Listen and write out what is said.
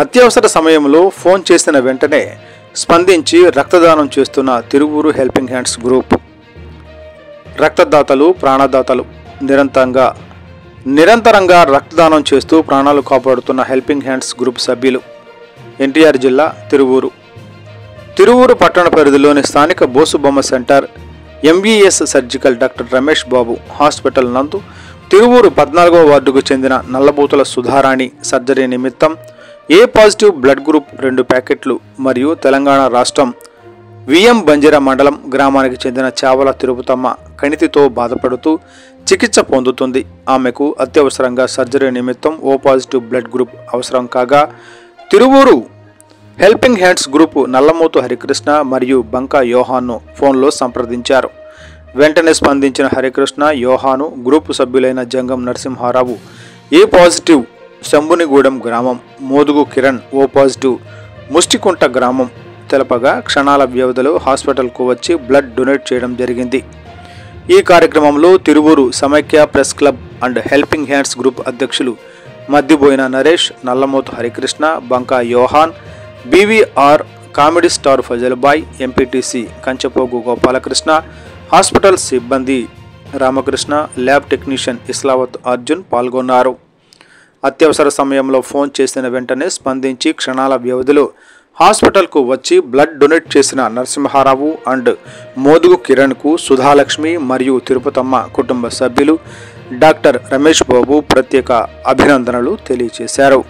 అత్యవసర సమయంలో ఫోన్ చేసిన వెంటనే స్పందించి రక్తదానం చేస్తున్న తిరువూరు హెల్పింగ్ హ్యాండ్స్ గ్రూప్. రక్తదాతలు ప్రాణదాతలు నిరంతరంగా రక్తదానం చేస్తూ ప్రాణాలు కాపాడుతున్న హెల్పింగ్ హ్యాండ్స్ గ్రూప్ సభ్యులు. ఎన్టీఆర్ జిల్లా తిరువూరు పట్టణ పరిధిలోని స్థానిక Bosubomma centre MBS surgical doctor Ramesh Babu hospital నందు తిరువూరు 14వ వార్డుకు చెందిన నల్లబూతుల సుధారాణి సర్జరీ నిమిత్తం ఏ పాజిటివ్ బ్లడ్ గ్రూప్ 2 ప్యాకెట్లు మరియు తెలంగాణ రాష్ట్రం విఎం బంజర మండలం గ్రామానికి చెందిన చావల తిరుపతమ్మ కణితితో బాధపడుతూ చికిత్స పొందుతుంది. ఆమెకు అత్యవసరంగా సర్జరీ నిమిత్తం ఓ పాజిటివ్ బ్లడ్ గ్రూప్ అవసరం కాగా Tiruvuru helping hands group Nallamothu Harikrishna మరియు బంకా యోహాన్ను ఫోన్లో సంప్రదించారు. వెంటనే స్పందించిన హరికృష్ణ, యోహాను గ్రూపు సభ్యులైన జంగం నరసింహారావు ఏ పాజిటివ్ శంభునిగూడెం గ్రామం, మోదుగు కిరణ్ ఓ పాజిటివ్ ముష్టికుంట గ్రామం తెలపగా క్షణాల వ్యవధిలో హాస్పిటల్కు వచ్చి బ్లడ్ డొనేట్ చేయడం జరిగింది. ఈ కార్యక్రమంలో Tiruvuru Samaikya press club and helping hands group అధ్యక్షులు Maddiboyina Naresh, Nallamothu Harikrishna, Banka Yohan, BVR comedy star Fazalbhai, MPTC Kanchapogu Gopalakrishna, hospital సిబ్బంది రామకృష్ణ, ల్యాబ్ టెక్నీషియన్ ఇస్లావత్ అర్జున్ పాల్గొన్నారు. అత్యవసర సమయంలో ఫోన్ చేసిన వెంటనే స్పందించి క్షణాల వ్యవధిలో హాస్పిటల్కు వచ్చి బ్లడ్ డొనేట్ చేసిన నరసింహారావు అండ్ మోదుగు కిరణ్కు సుధాలక్ష్మి మరియు తిరుపతమ్మ కుటుంబ సభ్యులు డాక్టర్ రమేష్ బాబు ప్రత్యేక అభినందనలు తెలియజేశారు.